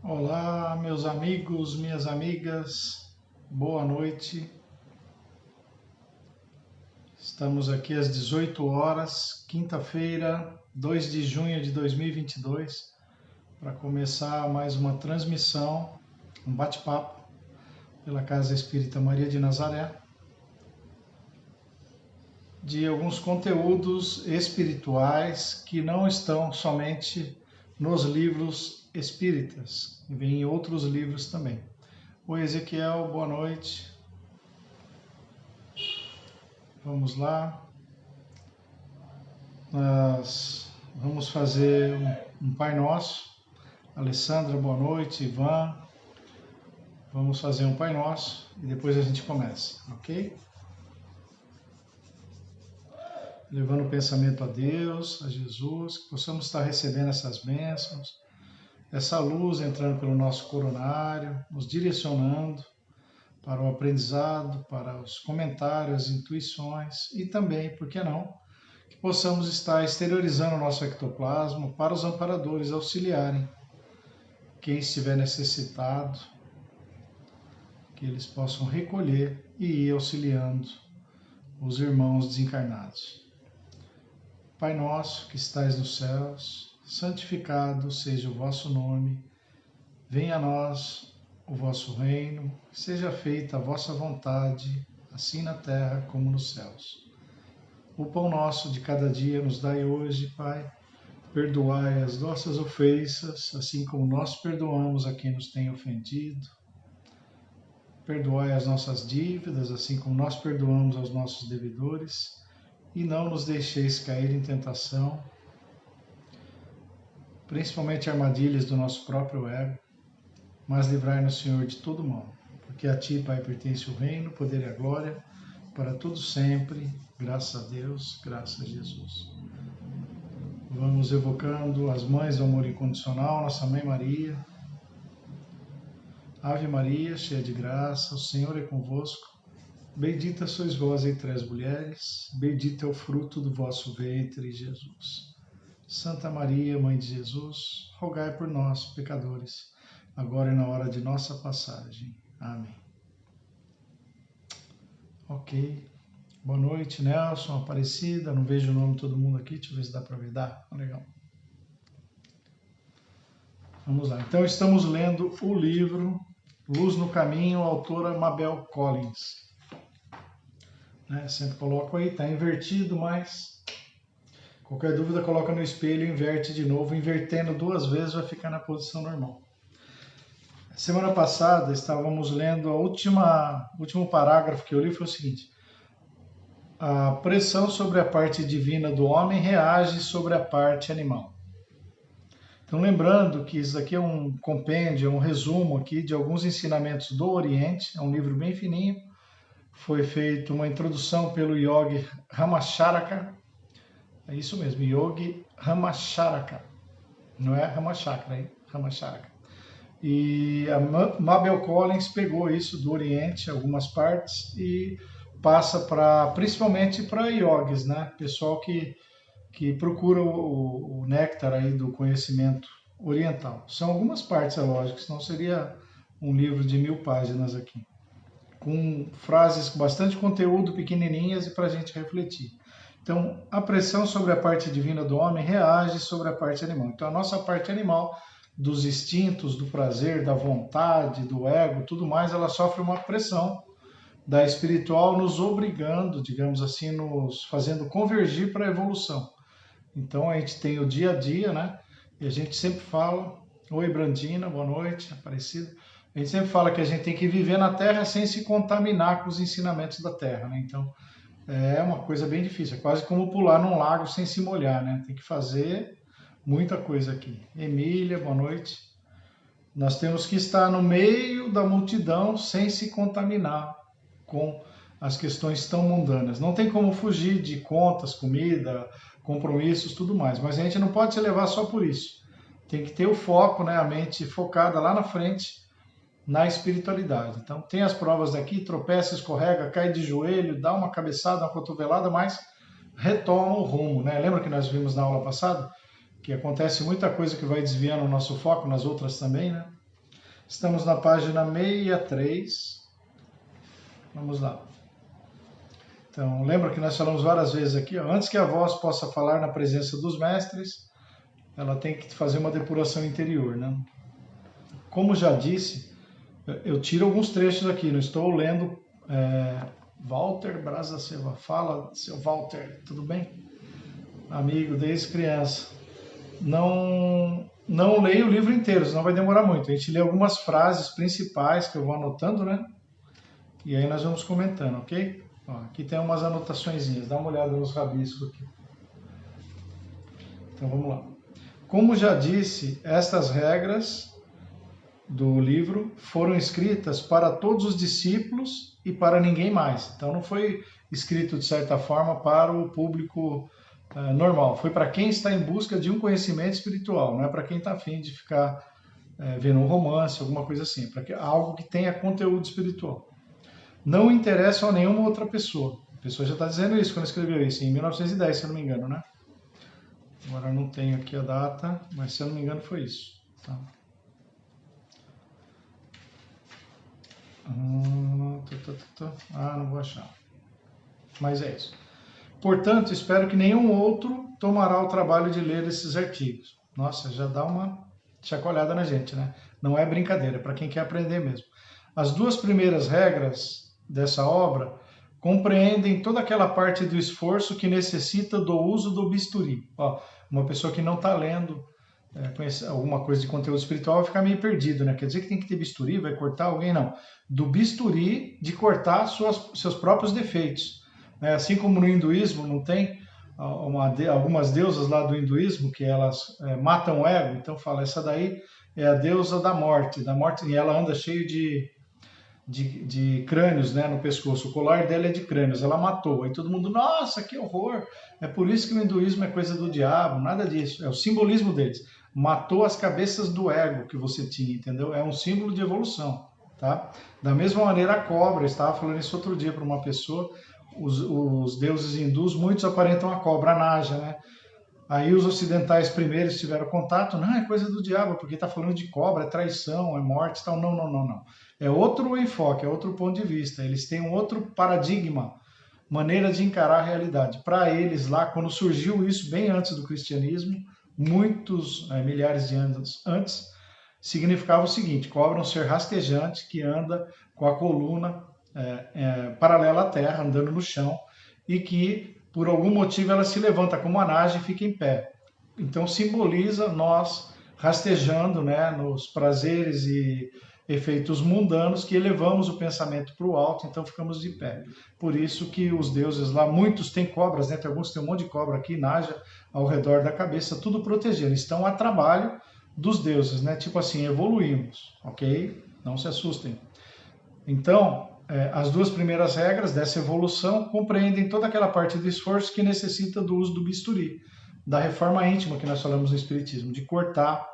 Olá, meus amigos, minhas amigas, boa noite. Estamos aqui às 18 horas, quinta-feira, 2 de junho de 2022, para começar mais uma transmissão, um bate-papo pela Casa Espírita Maria de Nazaré, de alguns conteúdos espirituais que não estão somente nos livros espíritas, e vem em outros livros também. Oi, Ezequiel, boa noite. Vamos lá. Nós vamos fazer um Pai Nosso. Alessandra, boa noite. Ivan, vamos fazer um Pai Nosso e depois a gente começa, ok? Levando o pensamento a Deus, a Jesus, que possamos estar recebendo essas bênçãos, essa luz entrando pelo nosso coronário, nos direcionando para o aprendizado, para os comentários, intuições e também, por que não, que possamos estar exteriorizando o nosso ectoplasma para os amparadores auxiliarem quem estiver necessitado, que eles possam recolher e ir auxiliando os irmãos desencarnados. Pai nosso que estais nos céus, santificado seja o vosso nome, venha a nós o vosso reino, seja feita a vossa vontade, assim na terra como nos céus. O pão nosso de cada dia nos dai hoje, Pai. Perdoai as nossas ofensas, assim como nós perdoamos a quem nos tem ofendido. Perdoai as nossas dívidas, assim como nós perdoamos aos nossos devedores. E não nos deixeis cair em tentação, principalmente armadilhas do nosso próprio ego, mas livrai-nos, Senhor, de todo mal. Porque a Ti, Pai, pertence o reino, o poder e a glória, para todo sempre. Graças a Deus, graças a Jesus. Vamos evocando as mães do amor incondicional, nossa Mãe Maria. Ave Maria, cheia de graça, o Senhor é convosco. Bendita sois vós entre as mulheres, bendito é o fruto do vosso ventre, Jesus. Santa Maria, Mãe de Jesus, rogai por nós, pecadores, agora e na hora de nossa passagem. Amém. Ok. Boa noite, Nelson, Aparecida. Não vejo o nome de todo mundo aqui. Deixa eu ver se dá para ver. Dá. Legal. Vamos lá. Então, estamos lendo o livro Luz no Caminho, autora Mabel Collins. Sempre coloco aí. Está invertido, mas qualquer dúvida coloca no espelho, inverte de novo. Invertendo 2 vezes vai ficar na posição normal. Semana passada estávamos lendo último parágrafo que eu li foi o seguinte: a pressão sobre a parte divina do homem reage sobre a parte animal. Então, lembrando que isso aqui é um compêndio, é um resumo aqui de alguns ensinamentos do Oriente, é um livro bem fininho, foi feita uma introdução pelo Yogi Ramacharaka, é isso mesmo, Yogi Ramacharaka, não é Ramachakra, hein? Ramacharaka. E a Mabel Collins pegou isso do Oriente, algumas partes, e passa principalmente para yogis, né? Pessoal que procura o néctar aí do conhecimento oriental. São algumas partes, é lógico, senão seria um livro de 1000 páginas aqui, com frases com bastante conteúdo, pequenininhas, e para a gente refletir. Então, a pressão sobre a parte divina do homem reage sobre a parte animal. Então, a nossa parte animal, dos instintos, do prazer, da vontade, do ego, tudo mais, ela sofre uma pressão da espiritual, nos obrigando, digamos assim, nos fazendo convergir para a evolução. Então a gente tem o dia a dia, né? E a gente sempre fala, oi Brandina, boa noite, Aparecida. A gente sempre fala que a gente tem que viver na Terra sem se contaminar com os ensinamentos da Terra, né? Então é uma coisa bem difícil, é quase como pular num lago sem se molhar, né? Tem que fazer muita coisa aqui. Emília, boa noite. Nós temos que estar no meio da multidão sem se contaminar com as questões tão mundanas. Não tem como fugir de contas, comida, compromissos, tudo mais. Mas a gente não pode se levar só por isso. Tem que ter o foco, né, a mente focada lá na frente, na espiritualidade. Então, tem as provas daqui, tropeça, escorrega, cai de joelho, dá uma cabeçada, uma cotovelada, mas retoma o rumo, né? Lembra que nós vimos na aula passada? Que acontece muita coisa que vai desviando o nosso foco, nas outras também, né? Estamos na página 63. Vamos lá. Então, lembra que nós falamos várias vezes aqui, ó, antes que a voz possa falar na presença dos mestres, ela tem que fazer uma depuração interior, né? Como já disse, eu tiro alguns trechos aqui, não estou lendo. Walter Brasa Silva, fala, seu Walter, tudo bem? Amigo, desde criança. Não leio o livro inteiro, senão vai demorar muito. A gente lê algumas frases principais que eu vou anotando, né? E aí nós vamos comentando, ok? Ó, aqui tem umas anotaçõezinhas, dá uma olhada nos rabiscos aqui. Então vamos lá. Como já disse, estas regras do livro foram escritas para todos os discípulos e para ninguém mais. Então não foi escrito de certa forma para o público normal. Foi para quem está em busca de um conhecimento espiritual, não é para quem está afim de ficar vendo um romance, alguma coisa assim, para algo que tenha conteúdo espiritual. Não interessa a nenhuma outra pessoa. A pessoa já está dizendo isso quando escreveu isso, em 1910, se eu não me engano, né? Agora eu não tenho aqui a data, mas se eu não me engano foi isso. Tá? Não vou achar. Mas é isso. Portanto, espero que nenhum outro tomará o trabalho de ler esses artigos. Nossa, já dá uma chacoalhada na gente, né? Não é brincadeira, é para quem quer aprender mesmo. As duas primeiras regras dessa obra compreendem toda aquela parte do esforço que necessita do uso do bisturi. Ó, uma pessoa que não está lendo alguma coisa de conteúdo espiritual vai ficar meio perdido, né? Quer dizer que tem que ter bisturi, vai cortar alguém? Não. Do bisturi de cortar seus próprios defeitos. Assim como no hinduísmo não tem algumas deusas lá do hinduísmo que elas matam o ego, então fala, essa daí é a deusa da morte, e ela anda cheio de crânios, né, no pescoço, o colar dela é de crânios, ela matou, aí todo mundo, nossa, que horror, é por isso que o hinduísmo é coisa do diabo, nada disso, é o simbolismo deles, matou as cabeças do ego que você tinha, entendeu? É um símbolo de evolução, tá? Da mesma maneira a cobra, eu estava falando isso outro dia para uma pessoa, os deuses hindus, muitos aparentam a cobra, a Naja, né? Aí os ocidentais primeiros tiveram contato, não, é coisa do diabo, porque está falando de cobra, é traição, é morte, tal. Não. É outro enfoque, é outro ponto de vista. Eles têm um outro paradigma, maneira de encarar a realidade. Para eles lá, quando surgiu isso, bem antes do cristianismo, muitos milhares de anos antes, significava o seguinte, cobra é um ser rastejante que anda com a coluna paralela à terra, andando no chão, e que por algum motivo ela se levanta como a Naja e fica em pé. Então simboliza nós rastejando, né, nos prazeres e efeitos mundanos que elevamos o pensamento para o alto, então ficamos de pé. Por isso que os deuses lá, muitos têm cobras, né, tem alguns têm um monte de cobra aqui, Naja, ao redor da cabeça, tudo protegendo. Estão a trabalho dos deuses, né, tipo assim, evoluímos, ok? Não se assustem. Então, as duas primeiras regras dessa evolução compreendem toda aquela parte do esforço que necessita do uso do bisturi, da reforma íntima que nós falamos no Espiritismo, de cortar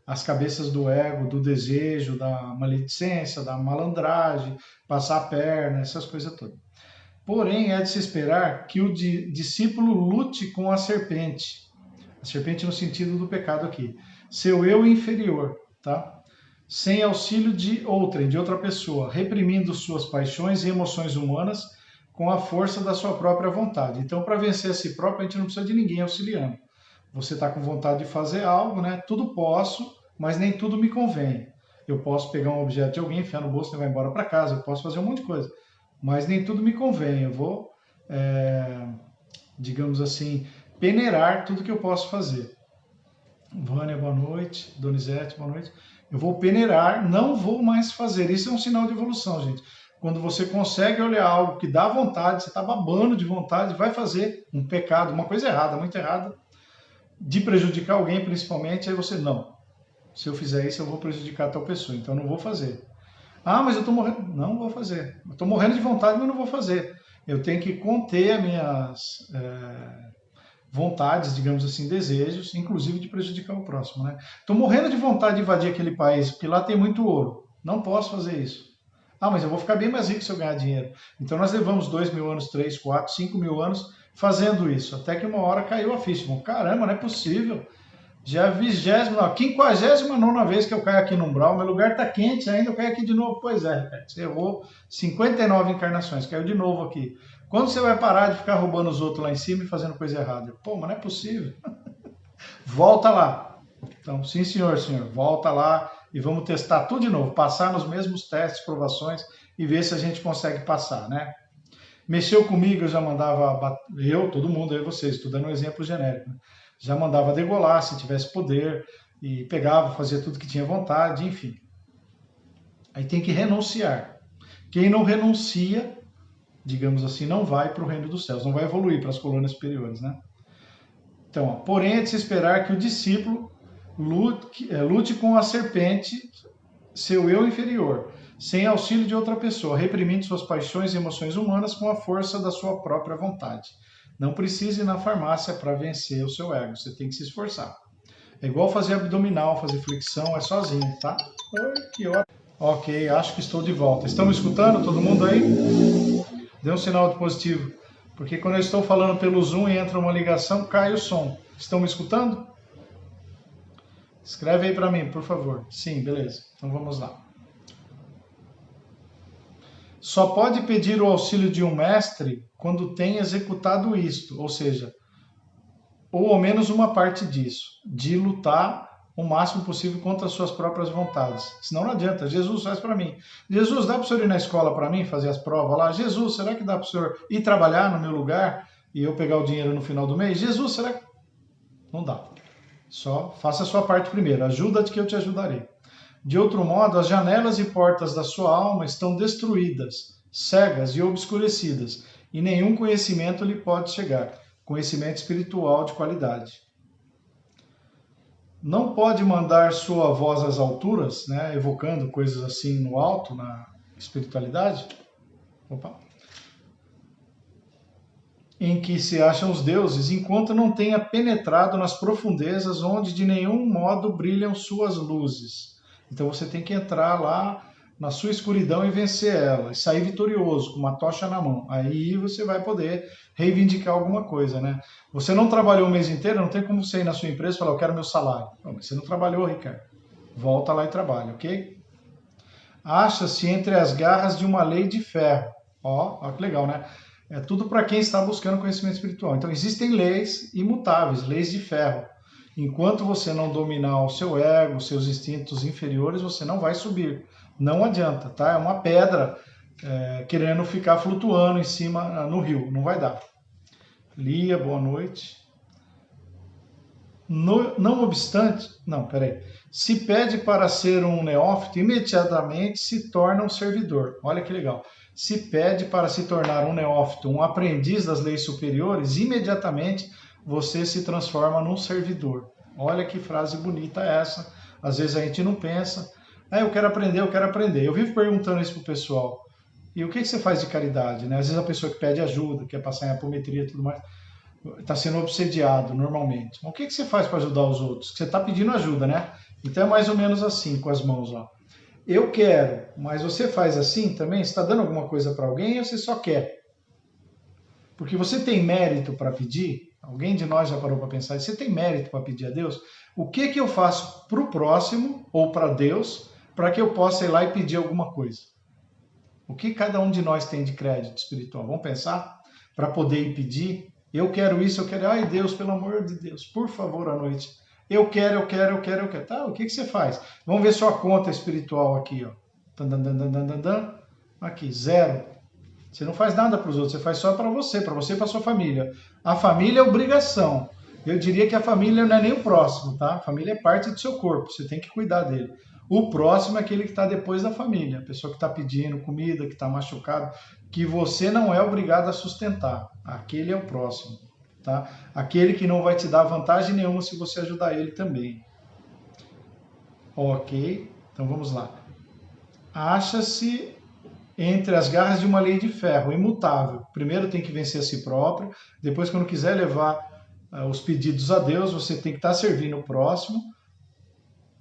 as cabeças do ego, do desejo, da maledicência, da malandragem, passar a perna, essas coisas todas. Porém, é de se esperar que o discípulo lute com a serpente no sentido do pecado aqui, seu eu inferior, tá? Sem auxílio de outra pessoa, reprimindo suas paixões e emoções humanas com a força da sua própria vontade. Então, para vencer a si próprio, a gente não precisa de ninguém auxiliando. Você está com vontade de fazer algo, né? Tudo posso, mas nem tudo me convém. Eu posso pegar um objeto de alguém, enfiar no bolso e levar embora para casa, eu posso fazer um monte de coisa, mas nem tudo me convém. Eu vou, digamos assim, peneirar tudo que eu posso fazer. Vânia, boa noite. Donizete, boa noite. Eu vou peneirar, não vou mais fazer. Isso é um sinal de evolução, gente. Quando você consegue olhar algo que dá vontade, você está babando de vontade, vai fazer um pecado, uma coisa errada, muito errada, de prejudicar alguém principalmente, aí você, não. Se eu fizer isso, eu vou prejudicar tal pessoa, então eu não vou fazer. Ah, mas eu estou morrendo. Não vou fazer. Eu estou morrendo de vontade, mas não vou fazer. Eu tenho que conter as minhas vontades, digamos assim, desejos, inclusive de prejudicar o próximo, né? Estou morrendo de vontade de invadir aquele país, porque lá tem muito ouro. Não posso fazer isso. Ah, mas eu vou ficar bem mais rico se eu ganhar dinheiro. Então nós levamos 2.000 anos, 3, 4, 5.000 anos fazendo isso, até que uma hora caiu a ficha. Caramba, não é possível. Já é a 59ª vez que eu caio aqui no umbral, meu lugar está quente ainda, eu caio aqui de novo. Pois é, Ricardo, você errou 59 encarnações, caiu de novo aqui. Quando você vai parar de ficar roubando os outros lá em cima e fazendo coisa errada? Pô, mas não é possível. Volta lá. Então, sim senhor, volta lá e vamos testar tudo de novo, passar nos mesmos testes, provações e ver se a gente consegue passar, né? Mexeu comigo, eu já mandava, todo mundo, eu e vocês, estou dando um exemplo genérico, né? Já mandava degolar se tivesse poder, e pegava, fazia tudo que tinha vontade, enfim. Aí tem que renunciar. Quem não renuncia, digamos assim, não vai para o reino dos céus, não vai evoluir para as colônias superiores, né? Então, porém, é de se esperar que o discípulo lute com a serpente, seu eu inferior, sem auxílio de outra pessoa, reprimindo suas paixões e emoções humanas com a força da sua própria vontade. Não precise ir na farmácia para vencer o seu ego, você tem que se esforçar. É igual fazer abdominal, fazer flexão, é sozinho, tá? Oi, que ótimo. Ok, acho que estou de volta. Estão me escutando, todo mundo aí? Dê um sinal de positivo, porque quando eu estou falando pelo Zoom e entra uma ligação, cai o som. Estão me escutando? Escreve aí para mim, por favor. Sim, beleza. Então vamos lá. Só pode pedir o auxílio de um mestre quando tem executado isto, ou seja, ou ao menos uma parte disso, de lutar o máximo possível contra as suas próprias vontades. Senão não adianta. Jesus, faz para mim. Jesus, dá para o senhor ir na escola para mim, fazer as provas lá? Jesus, será que dá para o senhor ir trabalhar no meu lugar e eu pegar o dinheiro no final do mês? Jesus, será que... Não dá. Só faça a sua parte primeiro. Ajuda-te que eu te ajudarei. De outro modo, as janelas e portas da sua alma estão destruídas, cegas e obscurecidas, e nenhum conhecimento lhe pode chegar. Conhecimento espiritual de qualidade. Não pode mandar sua voz às alturas, né, evocando coisas assim no alto, na espiritualidade, em que se acham os deuses, enquanto não tenha penetrado nas profundezas onde de nenhum modo brilham suas luzes. Então você tem que entrar lá na sua escuridão e vencer ela, e sair vitorioso, com uma tocha na mão. Aí você vai poder reivindicar alguma coisa, né? Você não trabalhou o mês inteiro, não tem como você ir na sua empresa e falar, eu quero meu salário. Não, mas você não trabalhou, Ricardo. Volta lá e trabalha, ok? Acha-se entre as garras de uma lei de ferro. Ó que legal, né? É tudo para quem está buscando conhecimento espiritual. Então existem leis imutáveis, leis de ferro. Enquanto você não dominar o seu ego, os seus instintos inferiores, você não vai subir. Não adianta, tá? É uma pedra querendo ficar flutuando em cima no rio. Não vai dar. Lia, boa noite. Não obstante, se pede para ser um neófito, imediatamente se torna um servidor. Olha que legal. Se pede para se tornar um neófito, um aprendiz das leis superiores, imediatamente você se transforma num servidor. Olha que frase bonita essa. Às vezes a gente não pensa, eu quero aprender, eu quero aprender. Eu vivo perguntando isso pro pessoal. E o que você faz de caridade, né? Às vezes a pessoa que pede ajuda, quer passar em apometria e tudo mais, está sendo obsediado normalmente. O que você faz para ajudar os outros? Você está pedindo ajuda, né? Então é mais ou menos assim, com as mãos, ó. Eu quero, mas você faz assim também? Você está dando alguma coisa para alguém ou você só quer? Porque você tem mérito para pedir? Alguém de nós já parou para pensar? Você tem mérito para pedir a Deus? O que eu faço para o próximo ou para Deus para que eu possa ir lá e pedir alguma coisa? O que cada um de nós tem de crédito espiritual? Vamos pensar? Para poder ir pedir? Eu quero isso, eu quero... Ai, Deus, pelo amor de Deus, por favor, à noite. Eu quero. Tá, o que você faz? Vamos ver sua conta espiritual aqui, ó. Aqui, 0. Você não faz nada para os outros, você faz só para você e para sua família. A família é obrigação. Eu diria que a família não é nem o próximo, tá? A família é parte do seu corpo, você tem que cuidar dele. O próximo é aquele que está depois da família, a pessoa que está pedindo comida, que está machucado, que você não é obrigado a sustentar. Aquele é o próximo, tá? Aquele que não vai te dar vantagem nenhuma se você ajudar ele também. Ok, então vamos lá. Acha-se entre as garras de uma lei de ferro, imutável. Primeiro tem que vencer a si próprio, depois quando quiser levar os pedidos a Deus, você tem que estar servindo o próximo.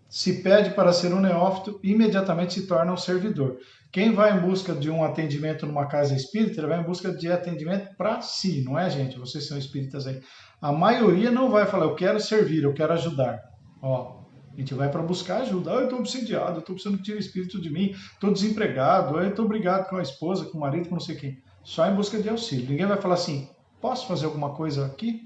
Se pede para ser um neófito, imediatamente se torna um servidor. Quem vai em busca de um atendimento numa casa espírita, ele vai em busca de atendimento para si, não é, gente? Vocês são espíritas aí. A maioria não vai falar, eu quero servir, eu quero ajudar. Ó, a gente vai para buscar ajuda. Eu estou obsidiado, eu estou precisando que tire o espírito de mim, estou desempregado, eu estou brigado com a esposa, com o marido, com não sei quem. Só em busca de auxílio. Ninguém vai falar assim, posso fazer alguma coisa aqui?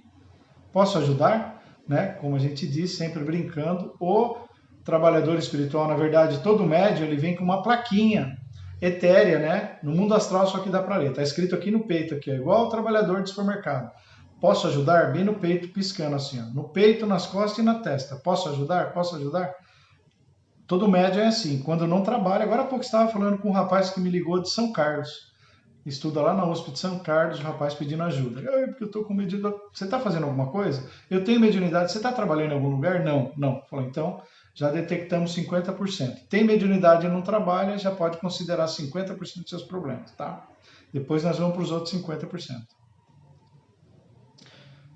Posso ajudar? Né? Como a gente diz, sempre brincando. O trabalhador espiritual, na verdade, todo médium, ele vem com uma plaquinha etérea, né? No mundo astral, só que dá para ler. Está escrito aqui no peito, aqui, igual o trabalhador de supermercado. Posso ajudar? Bem no peito, piscando assim, ó. No peito, nas costas e na testa. Posso ajudar? Posso ajudar? Todo médium é assim. Quando não trabalha, agora há pouco estava falando com um rapaz que me ligou de São Carlos. Estuda lá na USP de São Carlos, o rapaz pedindo ajuda. Porque eu estou com mediunidade. Você está fazendo alguma coisa? Eu tenho mediunidade. Você está trabalhando em algum lugar? Não, não. Falou, então já detectamos 50%. Tem mediunidade e não trabalha, já pode considerar 50% dos seus problemas, tá? Depois nós vamos para os outros 50%.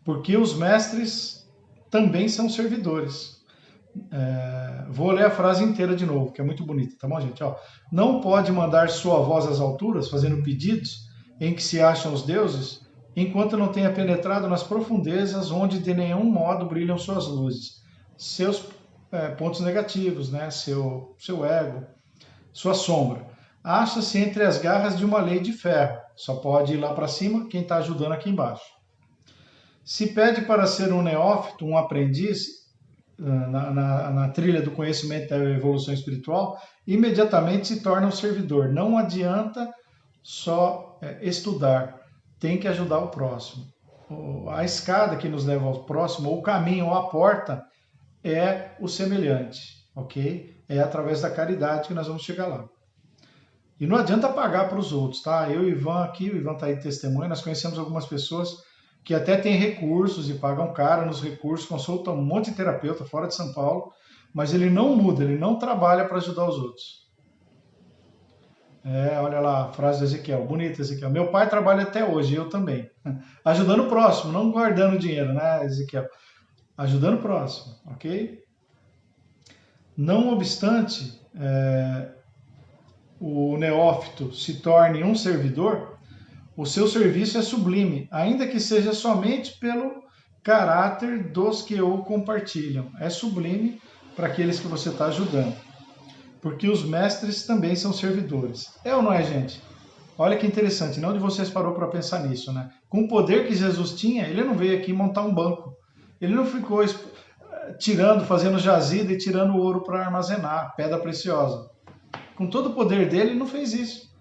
Porque os mestres também são servidores. Vou ler a frase inteira de novo, que é muito bonita, tá bom, gente? Ó, não pode mandar sua voz às alturas, fazendo pedidos em que se acham os deuses, enquanto não tenha penetrado nas profundezas onde de nenhum modo brilham suas luzes. Seus pontos negativos, né? Seu ego, sua sombra. Acha-se entre as garras de uma lei de ferro. Só pode ir lá para cima quem está ajudando aqui embaixo. Se pede para ser um neófito, um aprendiz, na trilha do conhecimento da evolução espiritual, imediatamente se torna um servidor. Não adianta só estudar, tem que ajudar o próximo. A escada que nos leva ao próximo, ou o caminho, ou a porta, é o semelhante, ok? É através da caridade que nós vamos chegar lá. E não adianta pagar para os outros, tá? Eu e o Ivan aqui, o Ivan está aí de testemunha, nós conhecemos algumas pessoas que até têm recursos e pagam caro nos recursos, consultam um monte de terapeuta fora de São Paulo, mas ele não muda, ele não trabalha para ajudar os outros. Olha lá a frase do Ezequiel, bonita, Ezequiel. Meu pai trabalha até hoje, eu também. Ajudando o próximo, não guardando dinheiro, né, Ezequiel? Ajudando o próximo, ok? Não obstante, o neófito se torne um servidor, o seu serviço é sublime, ainda que seja somente pelo caráter dos que o compartilham. É sublime para aqueles que você está ajudando. Porque os mestres também são servidores. É ou não é, gente? Olha que interessante, não de vocês parou para pensar nisso, né? Com o poder que Jesus tinha, ele não veio aqui montar um banco. Ele não ficou tirando, fazendo jazida e tirando ouro para armazenar, pedra preciosa. Com todo o poder dele, ele não fez isso.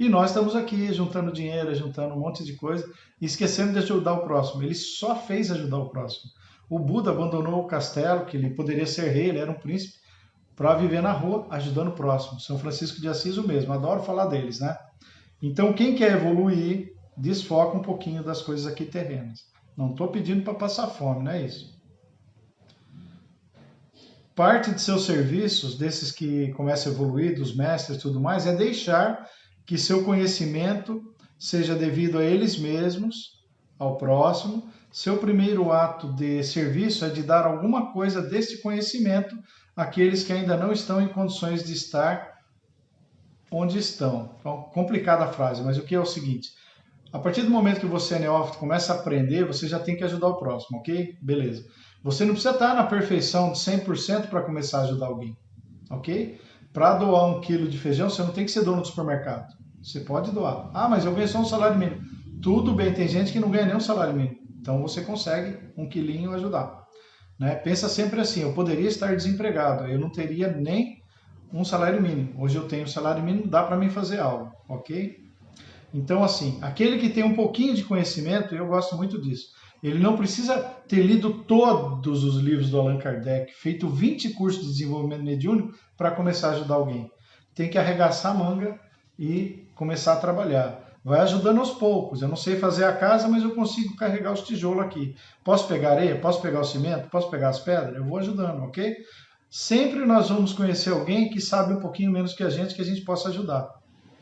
E nós estamos aqui juntando dinheiro, juntando um monte de coisa e esquecendo de ajudar o próximo. Ele só fez ajudar o próximo. O Buda abandonou o castelo, que ele poderia ser rei, ele era um príncipe, para viver na rua ajudando o próximo. São Francisco de Assis o mesmo, adoro falar deles, né? Então quem quer evoluir, desfoca um pouquinho das coisas aqui terrenas. Não estou pedindo para passar fome, não é isso. Parte de seus serviços, desses que começam a evoluir, dos mestres e tudo mais, é deixar que seu conhecimento seja devido a eles mesmos, ao próximo. Seu primeiro ato de serviço é de dar alguma coisa deste conhecimento àqueles que ainda não estão em condições de estar onde estão. Então, complicada a frase, mas o que é o seguinte: a partir do momento que você é neófito, começa a aprender, você já tem que ajudar o próximo, ok? Beleza. Você não precisa estar na perfeição de 100% para começar a ajudar alguém, ok? Para doar 1 quilo de feijão, você não tem que ser dono do supermercado. Você pode doar. Ah, mas eu ganho só um salário mínimo. Tudo bem, tem gente que não ganha nem um salário mínimo. Então você consegue 1 quilinho ajudar. Né? Pensa sempre assim, eu poderia estar desempregado, eu não teria nem um salário mínimo. Hoje eu tenho um salário mínimo, dá para mim fazer algo, ok? Então assim, aquele que tem um pouquinho de conhecimento, eu gosto muito disso. Ele não precisa ter lido todos os livros do Allan Kardec, feito 20 cursos de desenvolvimento mediúnico para começar a ajudar alguém. Tem que arregaçar a manga e começar a trabalhar. Vai ajudando aos poucos. Eu não sei fazer a casa, mas eu consigo carregar os tijolos aqui. Posso pegar areia? Posso pegar o cimento? Posso pegar as pedras? Eu vou ajudando, ok? Sempre nós vamos conhecer alguém que sabe um pouquinho menos que a gente possa ajudar.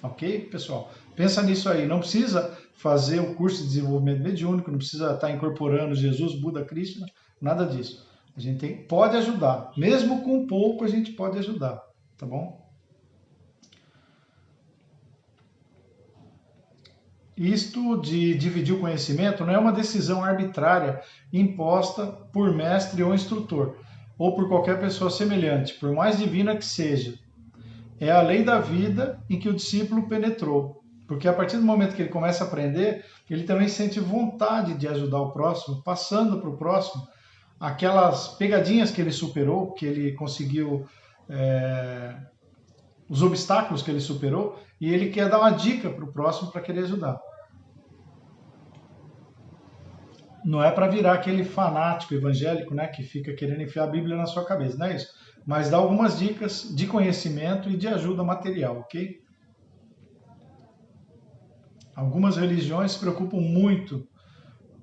Ok, pessoal? Pensa nisso aí. Não precisa fazer o curso de desenvolvimento mediúnico, não precisa estar incorporando Jesus, Buda, Krishna, nada disso. A gente pode ajudar. Mesmo com pouco, a gente pode ajudar. Tá bom? Isto de dividir o conhecimento não é uma decisão arbitrária imposta por mestre ou instrutor. ou por qualquer pessoa semelhante, por mais divina que seja. É a lei da vida em que o discípulo penetrou. Porque a partir do momento que ele começa a aprender, ele também sente vontade de ajudar o próximo, passando para o próximo aquelas pegadinhas que ele superou, que ele conseguiu, os obstáculos que ele superou, e ele quer dar uma dica para o próximo para querer ajudar. Não é para virar aquele fanático evangélico, né, que fica querendo enfiar a Bíblia na sua cabeça, não é isso? Mas dá algumas dicas de conhecimento e de ajuda material, ok? Algumas religiões se preocupam muito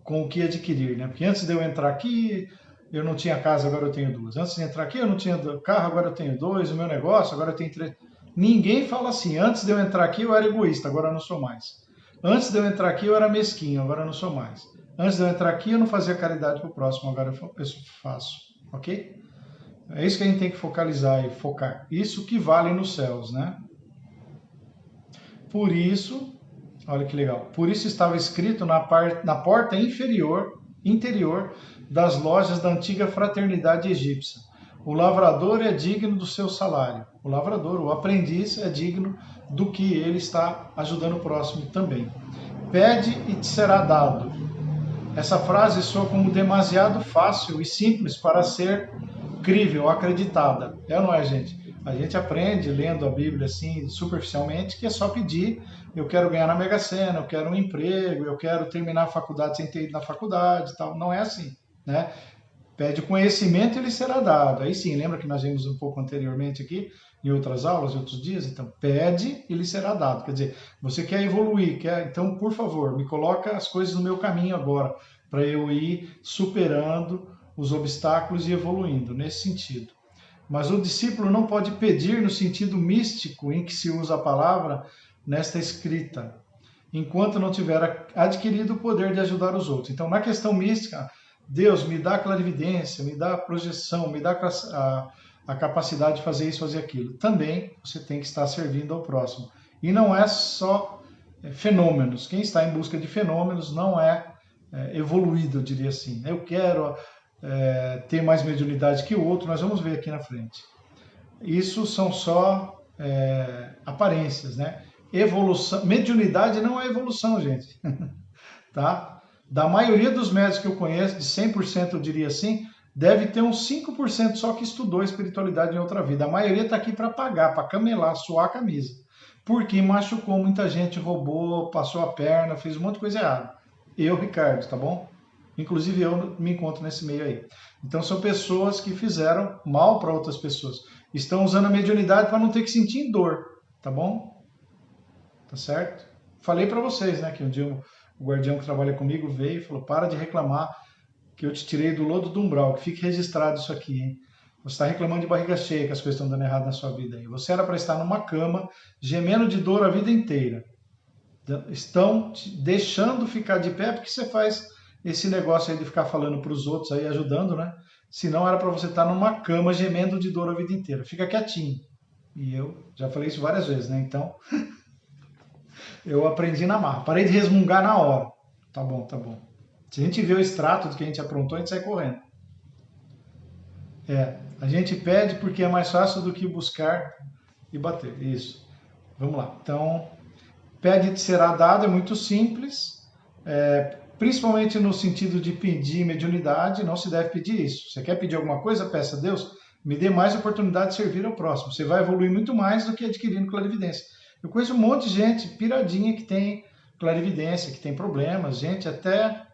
com o que adquirir, né? Porque antes de eu entrar aqui, eu não tinha casa, agora eu tenho duas. Antes de entrar aqui, eu não tinha carro, agora eu tenho dois. O meu negócio, agora eu tenho três. Ninguém fala assim. Antes de eu entrar aqui, eu era egoísta, agora eu não sou mais. Antes de eu entrar aqui, eu era mesquinho, agora eu não sou mais. Antes de eu entrar aqui, eu não fazia caridade para o próximo, agora eu faço. Ok? É isso que a gente tem que focalizar e focar. Isso que vale nos céus, né? Por isso, olha que legal. Por isso estava escrito na porta interior das lojas da antiga fraternidade egípcia: o lavrador é digno do seu salário. O lavrador, o aprendiz, é digno do que ele está ajudando o próximo também. Pede e te será dado. Essa frase soa como demasiado fácil e simples para ser crível, acreditada. É ou não é, gente? A gente aprende lendo a Bíblia assim, superficialmente, que é só pedir: eu quero ganhar na Mega Sena, eu quero um emprego, eu quero terminar a faculdade sem ter ido na faculdade e tal. Não é assim, né? Pede conhecimento e ele será dado. Aí sim, lembra que nós vimos um pouco anteriormente aqui, em outras aulas, em outros dias? Então, pede e lhe será dado. Quer dizer, você quer evoluir, então, por favor, me coloca as coisas no meu caminho agora, para eu ir superando os obstáculos e evoluindo, nesse sentido. Mas o discípulo não pode pedir no sentido místico em que se usa a palavra nesta escrita, enquanto não tiver adquirido o poder de ajudar os outros. Então, na questão mística, Deus me dá clarividência, me dá projeção, me dá a capacidade de fazer isso, fazer aquilo. Também você tem que estar servindo ao próximo. E não é só fenômenos. Quem está em busca de fenômenos não é evoluído, eu diria assim. Eu quero ter mais mediunidade que o outro, nós vamos ver aqui na frente. Isso são só aparências, né? Evolução, mediunidade não é evolução, gente. Tá? Da maioria dos médicos que eu conheço, de 100% eu diria assim, deve ter uns 5% só que estudou espiritualidade em outra vida. A maioria está aqui para pagar, para camelar, suar a camisa. Porque machucou muita gente, roubou, passou a perna, fez um monte de coisa errada. Eu, Ricardo, tá bom? Inclusive eu me encontro nesse meio aí. Então são pessoas que fizeram mal para outras pessoas. Estão usando a mediunidade para não ter que sentir dor, tá bom? Tá certo? Falei para vocês, né, que um dia o guardião que trabalha comigo veio e falou: para de reclamar que eu te tirei do lodo do umbral, que fique registrado isso aqui, hein? Você está reclamando de barriga cheia, que as coisas estão dando errado na sua vida. Aí. Você era para estar numa cama, gemendo de dor a vida inteira. Estão te deixando ficar de pé porque você faz esse negócio aí de ficar falando para os outros aí, ajudando, né? Senão era para você estar numa cama gemendo de dor a vida inteira. Fica quietinho. E eu já falei isso várias vezes, né? Então, eu aprendi na marra. Parei de resmungar na hora. Tá bom, tá bom. Se a gente vê o extrato do que a gente aprontou, a gente sai correndo. A gente pede porque é mais fácil do que buscar e bater. Isso. Vamos lá. Então, pede e será dado, é muito simples. Principalmente no sentido de pedir mediunidade, não se deve pedir isso. Você quer pedir alguma coisa? Peça a Deus, me dê mais oportunidade de servir ao próximo. Você vai evoluir muito mais do que adquirindo clarividência. Eu conheço um monte de gente piradinha que tem clarividência, que tem problemas, gente até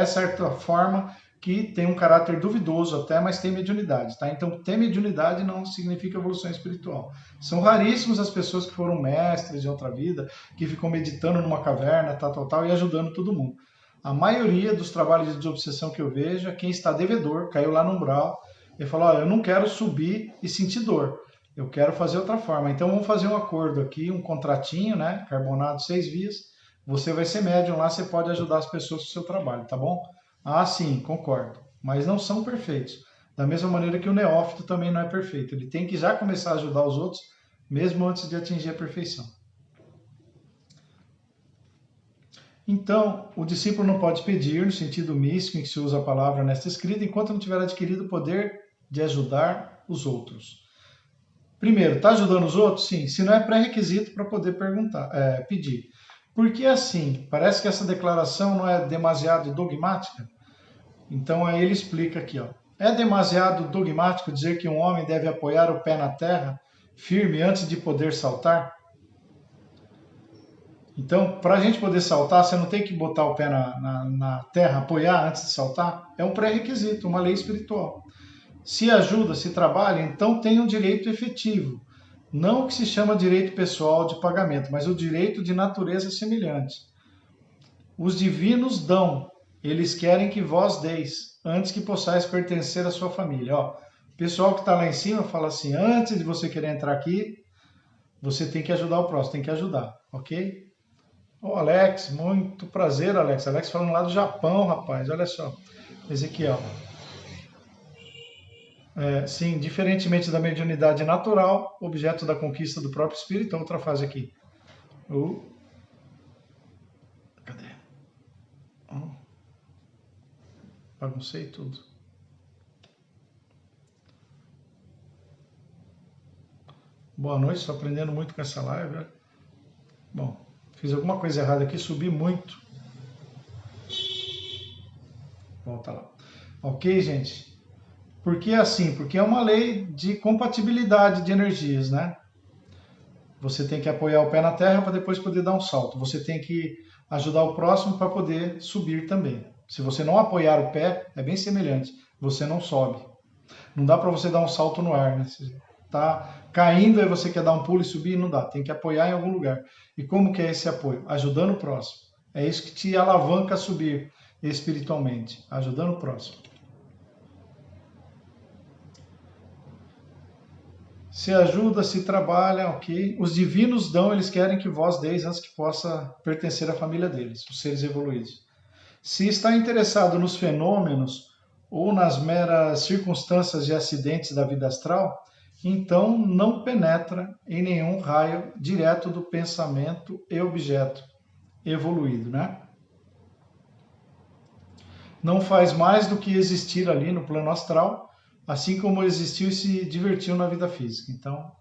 certa forma que tem um caráter duvidoso até, mas tem mediunidade, tá? Então, ter mediunidade não significa evolução espiritual. São raríssimos as pessoas que foram mestres de outra vida, que ficam meditando numa caverna, tal, e ajudando todo mundo. A maioria dos trabalhos de desobsessão que eu vejo é quem está devedor, caiu lá no umbral, e falou: eu não quero subir e sentir dor, eu quero fazer outra forma. Então, vamos fazer um acordo aqui, um contratinho, né? Carbonato 6 vias, você vai ser médium lá, você pode ajudar as pessoas com o seu trabalho, tá bom? Ah, sim, concordo. Mas não são perfeitos. Da mesma maneira que o neófito também não é perfeito. Ele tem que já começar a ajudar os outros, mesmo antes de atingir a perfeição. Então, o discípulo não pode pedir, no sentido místico em que se usa a palavra nesta escrita, enquanto não tiver adquirido o poder de ajudar os outros. Primeiro, está ajudando os outros? Sim. Se não é pré-requisito para poder pedir. Porque assim, parece que essa declaração não é demasiado dogmática. Então aí ele explica aqui, ó. É demasiado dogmático dizer que um homem deve apoiar o pé na terra firme antes de poder saltar? Então, para a gente poder saltar, você não tem que botar o pé na terra, apoiar antes de saltar? É um pré-requisito, uma lei espiritual. Se ajuda, se trabalha, então tem um direito efetivo. Não o que se chama direito pessoal de pagamento, mas o direito de natureza semelhante. Os divinos dão, eles querem que vós deis, antes que possais pertencer à sua família. Ó, o pessoal que está lá em cima fala assim, antes de você querer entrar aqui, você tem que ajudar o próximo, tem que ajudar, ok? Ô Alex, muito prazer, Alex. Alex falando lá do Japão, rapaz, olha só. Ezequiel. Sim, diferentemente da mediunidade natural, objeto da conquista do próprio espírito, outra fase aqui. Cadê? Baguncei tudo. Boa noite, estou aprendendo muito com essa live. Bom, fiz alguma coisa errada aqui, subi muito. Volta lá. Ok, gente? Por que assim? Porque é uma lei de compatibilidade de energias, né? Você tem que apoiar o pé na terra para depois poder dar um salto. Você tem que ajudar o próximo para poder subir também. Se você não apoiar o pé, é bem semelhante. Você não sobe. Não dá para você dar um salto no ar, né? Você tá caindo, aí você quer dar um pulo e subir, não dá. Tem que apoiar em algum lugar. E como que é esse apoio? Ajudando o próximo. É isso que te alavanca a subir espiritualmente. Ajudando o próximo. Se ajuda, se trabalha, ok. Os divinos dão, eles querem que vós deis antes que possa pertencer à família deles, os seres evoluídos. Se está interessado nos fenômenos ou nas meras circunstâncias e acidentes da vida astral, então não penetra em nenhum raio direto do pensamento e objeto evoluído, né? Não faz mais do que existir ali no plano astral, assim como existiu e se divertiu na vida física. Então,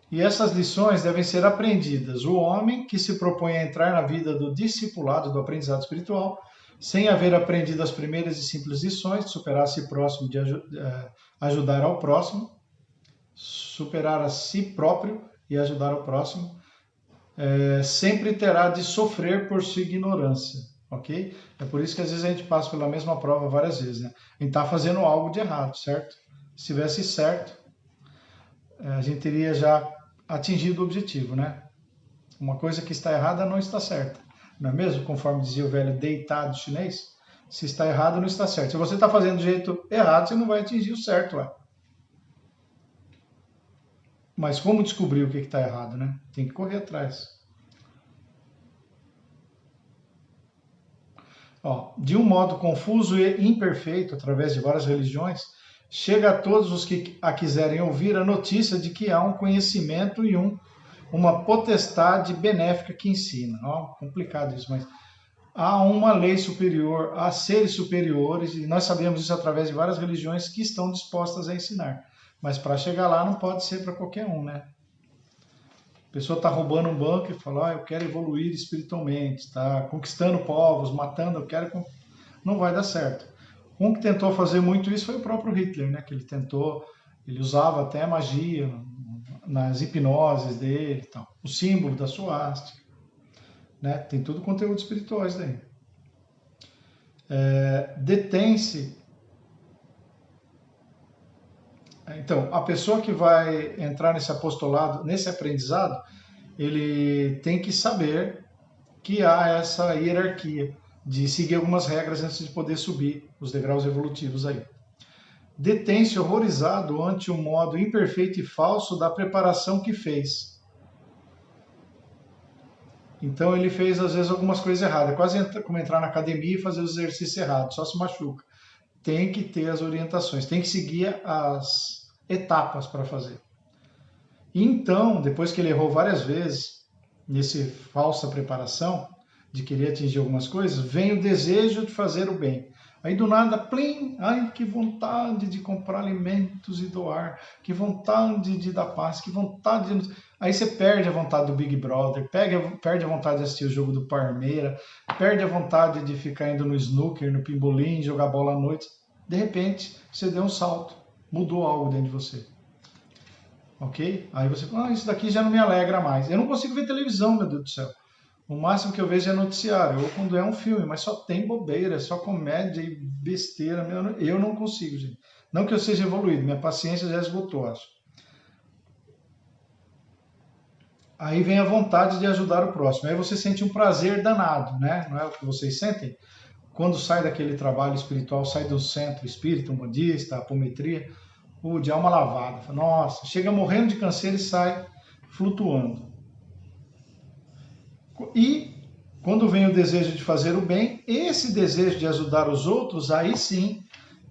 e essas lições devem ser aprendidas. O homem que se propõe a entrar na vida do discipulado, do aprendizado espiritual, sem haver aprendido as primeiras e simples lições, de superar a si próximo, de ajudar ao próximo, superar a si próprio e ajudar ao próximo, sempre terá de sofrer por sua ignorância, ok? É por isso que às vezes a gente passa pela mesma prova várias vezes, né? A gente está fazendo algo de errado, certo? Se tivesse certo, a gente teria já atingido o objetivo, né? Uma coisa que está errada não está certa, não é mesmo? Conforme dizia o velho deitado chinês, se está errado não está certo. Se você está fazendo do jeito errado, você não vai atingir o certo, ué. Mas como descobrir o que está errado, né? Tem que correr atrás. Ó, de um modo confuso e imperfeito, através de várias religiões, chega a todos os que a quiserem ouvir a notícia de que há um conhecimento e uma potestade benéfica que ensina. Ó, complicado isso, mas há uma lei superior, há seres superiores, e nós sabemos isso através de várias religiões que estão dispostas a ensinar. Mas para chegar lá não pode ser para qualquer um, né? A pessoa está roubando um banco e fala, eu quero evoluir espiritualmente, está conquistando povos, matando, eu quero... Não vai dar certo. Um que tentou fazer muito isso foi o próprio Hitler, né? Que ele usava até magia nas hipnoses dele e tal. O símbolo da suástica, né? Tem tudo conteúdo espiritual isso daí. Detém-se. Então, a pessoa que vai entrar nesse apostolado, nesse aprendizado, ele tem que saber que há essa hierarquia de seguir algumas regras antes de poder subir os degraus evolutivos aí. Detém-se horrorizado ante o modo imperfeito e falso da preparação que fez. Então ele fez às vezes algumas coisas erradas, quase como entrar na academia e fazer os exercícios errados, só se machuca. Tem que ter as orientações, tem que seguir as etapas para fazer. Então, depois que ele errou várias vezes, nessa falsa preparação, de querer atingir algumas coisas, vem o desejo de fazer o bem. Aí do nada, plim, ai que vontade de comprar alimentos e doar, que vontade de dar paz, que vontade de... Aí você perde a vontade do Big Brother, perde a vontade de assistir o jogo do Parmeira, perde a vontade de ficar indo no snooker, no pimbolim, jogar bola à noite. De repente, você deu um salto, mudou algo dentro de você. Ok? Aí você fala, isso daqui já não me alegra mais. Eu não consigo ver televisão, meu Deus do céu. O máximo que eu vejo é noticiário, ou quando é um filme, mas só tem bobeira, é só comédia e besteira. Eu não consigo, gente. Não que eu seja evoluído, minha paciência já esgotou, acho. Aí vem a vontade de ajudar o próximo. Aí você sente um prazer danado, né? Não é o que vocês sentem? Quando sai daquele trabalho espiritual, sai do centro espírita, umbandista, apometria, de alma lavada. Nossa, chega morrendo de canseira e sai flutuando. E quando vem o desejo de fazer o bem, esse desejo de ajudar os outros, aí sim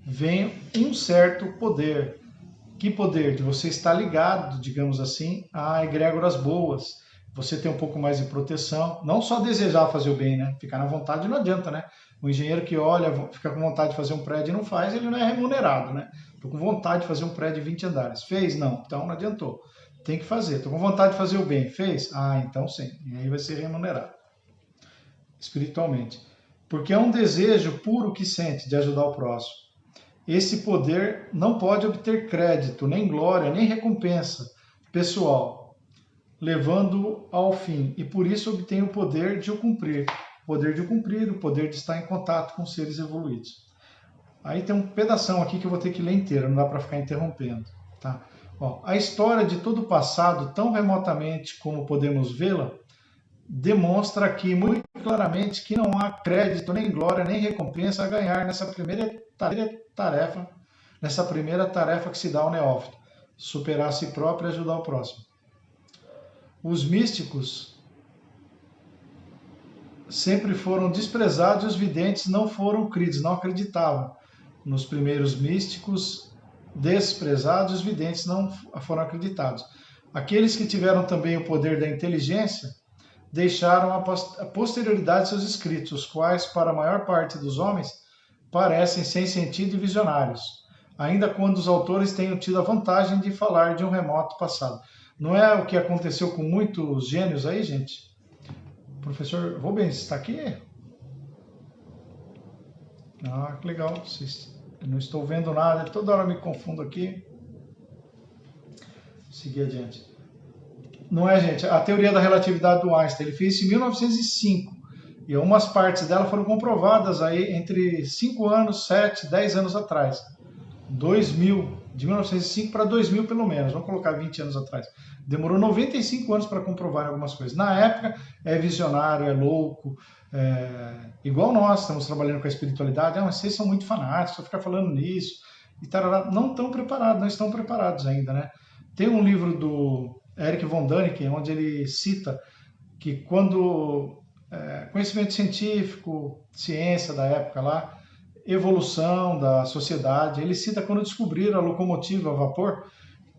vem um certo poder. Que poder? De você estar ligado, digamos assim, a egrégoras boas. Você ter um pouco mais de proteção. Não só desejar fazer o bem, né? Ficar na vontade não adianta, né? O engenheiro que olha, fica com vontade de fazer um prédio e não faz, ele não é remunerado, né? Estou com vontade de fazer um prédio de 20 andares. Fez? Não. Então não adiantou. Tem que fazer. Estou com vontade de fazer o bem. Fez? Ah, então sim. E aí vai ser remunerado espiritualmente. Porque é um desejo puro que sente de ajudar o próximo. Esse poder não pode obter crédito, nem glória, nem recompensa pessoal, levando ao fim. E por isso obtém o poder de o cumprir. O poder de o cumprir, o poder de estar em contato com seres evoluídos. Aí tem um pedação aqui que eu vou ter que ler inteiro, não dá para ficar interrompendo. Tá? Ó, a história de todo o passado, tão remotamente como podemos vê-la, demonstra aqui muito claramente que não há crédito, nem glória, nem recompensa a ganhar nessa primeira tarefa que se dá ao neófito, superar a si próprio e ajudar o próximo. Os místicos sempre foram desprezados e os videntes não foram cridos, não acreditavam. Nos primeiros místicos, desprezados, os videntes não foram acreditados. Aqueles que tiveram também o poder da inteligência deixaram a posterioridade seus escritos, os quais, para a maior parte dos homens, parecem sem sentido e visionários, ainda quando os autores tenham tido a vantagem de falar de um remoto passado. Não é o que aconteceu com muitos gênios aí, gente? O professor Rubens está aqui? Ah, que legal. Eu não estou vendo nada, toda hora me confundo aqui. Seguir adiante. Não é, gente? A teoria da relatividade do Einstein, ele fez isso em 1905. E algumas partes dela foram comprovadas aí entre 5 anos, 7, 10 anos atrás. 2000, de 1905 para 2000 pelo menos, vamos colocar 20 anos atrás. Demorou 95 anos para comprovar algumas coisas. Na época, é visionário, é louco, igual nós estamos trabalhando com a espiritualidade, mas vocês são muito fanáticos, só ficar falando nisso, e tarará. Não estão preparados, não estão preparados ainda, né? Tem um livro do Eric von Däniken, onde ele cita que quando conhecimento científico, ciência da época lá, evolução da sociedade, ele cita quando descobriram a locomotiva a vapor,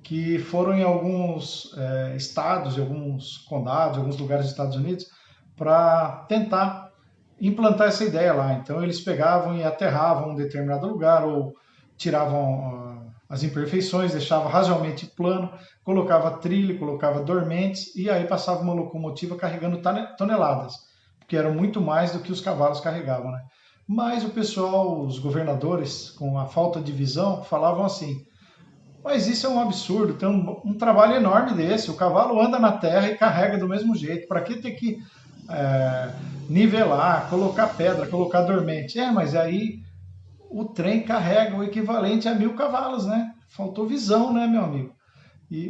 que foram em alguns estados, em alguns condados, em alguns lugares dos Estados Unidos, para tentar implantar essa ideia lá. Então eles pegavam e aterravam um determinado lugar, ou tiravam as imperfeições, deixava razoavelmente plano, colocava trilho, colocava dormentes, e aí passava uma locomotiva carregando toneladas, porque eram muito mais do que os cavalos carregavam, né? Mas o pessoal, os governadores, com a falta de visão, falavam assim, mas isso é um absurdo, tem um trabalho enorme desse, o cavalo anda na terra e carrega do mesmo jeito, para que ter que nivelar, colocar pedra, colocar dormente? Mas aí o trem carrega o equivalente a 1000 cavalos, né? Faltou visão, né, meu amigo?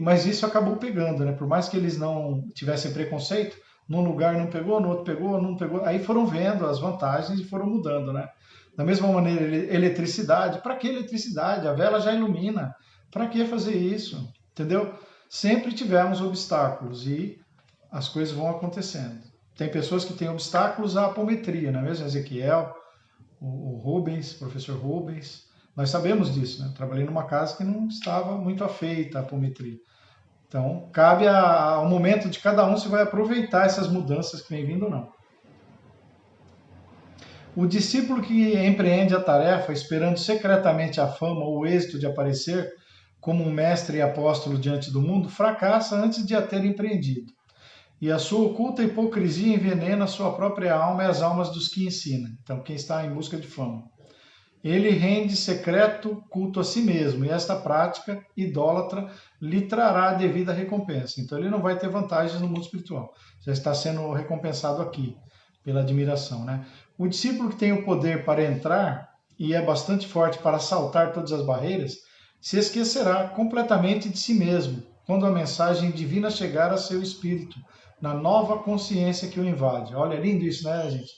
Mas isso acabou pegando, né? Por mais que eles não tivessem preconceito, num lugar não pegou, no outro pegou, não pegou. Aí foram vendo as vantagens e foram mudando, né? Da mesma maneira, eletricidade. Para que eletricidade? A vela já ilumina. Para que fazer isso? Entendeu? Sempre tivemos obstáculos e as coisas vão acontecendo. Tem pessoas que têm obstáculos à apometria, não é mesmo? Ezequiel, o Rubens, professor Rubens, nós sabemos disso, né? Trabalhei numa casa que não estava muito afeita à apometria. Então, cabe ao momento de cada um se vai aproveitar essas mudanças que vem vindo ou não. O discípulo que empreende a tarefa esperando secretamente a fama ou o êxito de aparecer como um mestre e apóstolo diante do mundo fracassa antes de a ter empreendido. E a sua oculta hipocrisia envenena a sua própria alma e as almas dos que ensina. Então, quem está em busca de fama. Ele rende secreto culto a si mesmo, e esta prática idólatra lhe trará a devida recompensa. Então, ele não vai ter vantagens no mundo espiritual. Já está sendo recompensado aqui, pela admiração, né? O discípulo que tem o poder para entrar e é bastante forte para saltar todas as barreiras, se esquecerá completamente de si mesmo, quando a mensagem divina chegar a seu espírito, na nova consciência que o invade. Olha, é lindo isso, né, gente?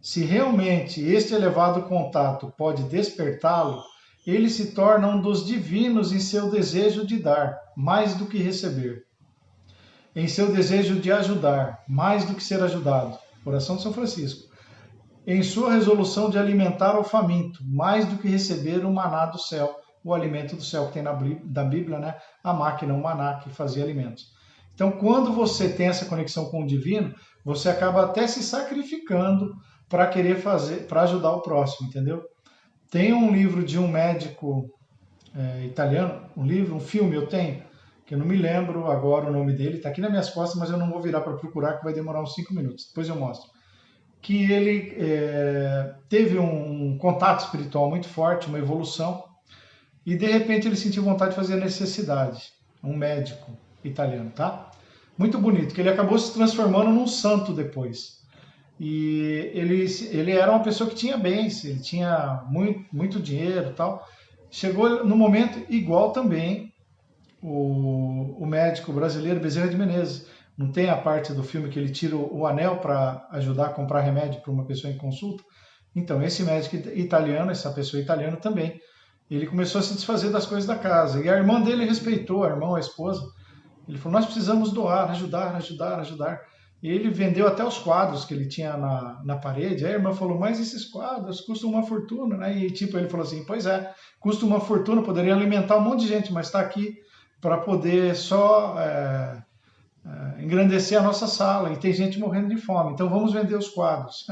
Se realmente este elevado contato pode despertá-lo, ele se torna um dos divinos em seu desejo de dar, mais do que receber. Em seu desejo de ajudar, mais do que ser ajudado. Oração de São Francisco. Em sua resolução de alimentar o faminto, mais do que receber o maná do céu, o alimento do céu que tem da Bíblia, né? A máquina, o maná que fazia alimentos. Então, quando você tem essa conexão com o divino, você acaba até se sacrificando para querer fazer, para ajudar o próximo, entendeu? Tem um livro de um médico italiano, um filme eu tenho, que eu não me lembro agora o nome dele, está aqui nas minhas costas, mas eu não vou virar para procurar, que vai demorar uns 5 minutos, depois eu mostro. Que ele teve um contato espiritual muito forte, uma evolução, e de repente ele sentiu vontade de fazer a necessidade. Um médico italiano, tá? Muito bonito, que ele acabou se transformando num santo depois. E ele era uma pessoa que tinha bens, ele tinha muito dinheiro e tal. Chegou no momento igual também o médico brasileiro Bezerra de Menezes. Não tem a parte do filme que ele tira o anel para ajudar a comprar remédio para uma pessoa em consulta? Então, esse médico italiano, essa pessoa italiana também, ele começou a se desfazer das coisas da casa. E a irmã dele respeitou, a esposa. Ele falou, nós precisamos doar, ajudar. E ele vendeu até os quadros que ele tinha na parede. Aí a irmã falou, mas esses quadros custam uma fortuna, né? E tipo, ele falou assim, pois é, custa uma fortuna, poderia alimentar um monte de gente, mas está aqui para poder só engrandecer a nossa sala. E tem gente morrendo de fome, então vamos vender os quadros.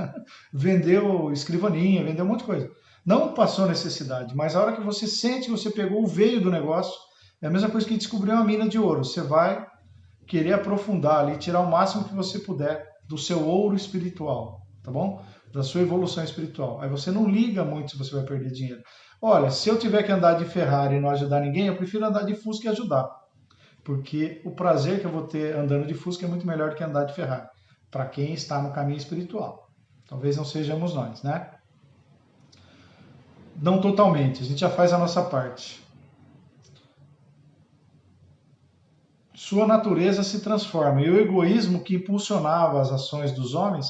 Vendeu escrivaninha, vendeu um monte de coisa. Não passou necessidade, mas a hora que você sente que você pegou o veio do negócio, é a mesma coisa que descobrir uma mina de ouro. Você vai querer aprofundar ali, tirar o máximo que você puder do seu ouro espiritual, tá bom? Da sua evolução espiritual. Aí você não liga muito se você vai perder dinheiro. Olha, se eu tiver que andar de Ferrari e não ajudar ninguém, eu prefiro andar de Fusca e ajudar. Porque o prazer que eu vou ter andando de Fusca é muito melhor do que andar de Ferrari. Para quem está no caminho espiritual. Talvez não sejamos nós, né? Não totalmente, a gente já faz a nossa parte. Sua natureza se transforma e o egoísmo que impulsionava as ações dos homens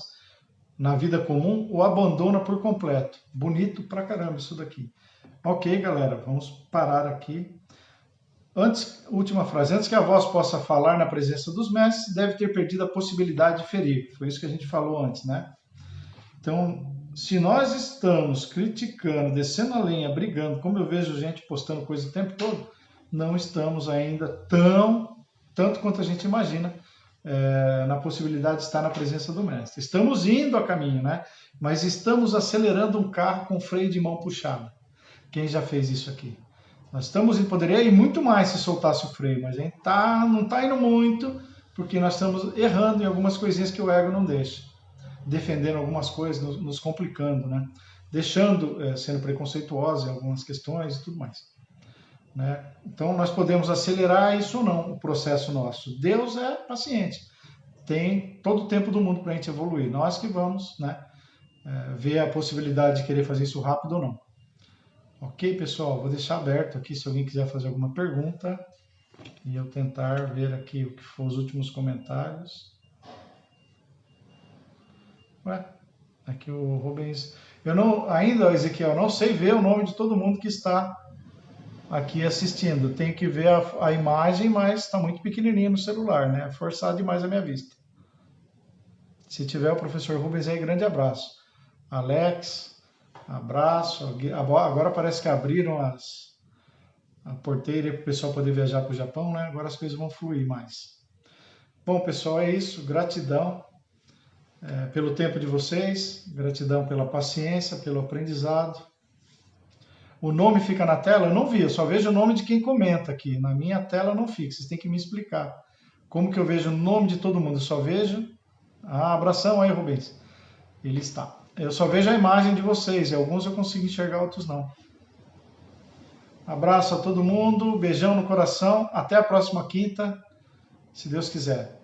na vida comum o abandona por completo. Bonito pra caramba isso daqui. Ok, galera, vamos parar aqui. Última frase. Antes que a voz possa falar na presença dos mestres, deve ter perdido a possibilidade de ferir. Foi isso que a gente falou antes, né? Então, se nós estamos criticando, descendo a lenha, brigando, como eu vejo gente postando coisa o tempo todo, não estamos ainda tanto quanto a gente imagina, na possibilidade de estar na presença do mestre. Estamos indo a caminho, né? Mas estamos acelerando um carro com freio de mão puxado. Quem já fez isso aqui? Nós poderia ir muito mais se soltasse o freio, mas a gente não está indo muito, porque nós estamos errando em algumas coisinhas que o ego não deixa. Defendendo algumas coisas, nos complicando, né? Sendo preconceituosos em algumas questões e tudo mais. Né? Então, nós podemos acelerar isso ou não, o processo nosso. Deus é paciente, tem todo o tempo do mundo para a gente evoluir. Nós que vamos, né, ver a possibilidade de querer fazer isso rápido ou não. Ok, pessoal? Vou deixar aberto aqui se alguém quiser fazer alguma pergunta e eu tentar ver aqui o que foram os últimos comentários. Ué, aqui o Rubens... Ezequiel, não sei ver o nome de todo mundo que está aqui assistindo. Tenho que ver a imagem, mas está muito pequenininho no celular, né? Forçado demais a minha vista. Se tiver o professor Rubens aí, grande abraço. Alex, abraço. Agora parece que abriram a porteira para o pessoal poder viajar para o Japão, né? Agora as coisas vão fluir mais. Bom, pessoal, é isso. Gratidão. pelo tempo de vocês, gratidão pela paciência, pelo aprendizado. O nome fica na tela? Eu não vi, eu só vejo o nome de quem comenta aqui. Na minha tela não fica, vocês têm que me explicar. Como que eu vejo o nome de todo mundo? Eu só vejo... abração aí, Rubens. Ele está. Eu só vejo a imagem de vocês, e alguns eu consigo enxergar, outros não. Abraço a todo mundo, beijão no coração, até a próxima quinta, se Deus quiser.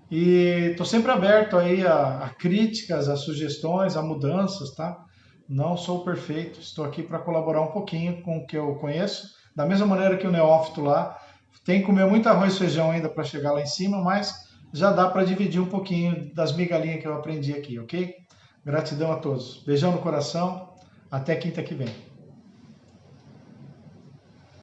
E estou sempre aberto aí a críticas, a sugestões, a mudanças, tá? Não sou perfeito, estou aqui para colaborar um pouquinho com o que eu conheço, da mesma maneira que o neófito lá, tem que comer muito arroz e feijão ainda para chegar lá em cima, mas já dá para dividir um pouquinho das migalhinhas que eu aprendi aqui, ok? Gratidão a todos. Beijão no coração, até quinta que vem.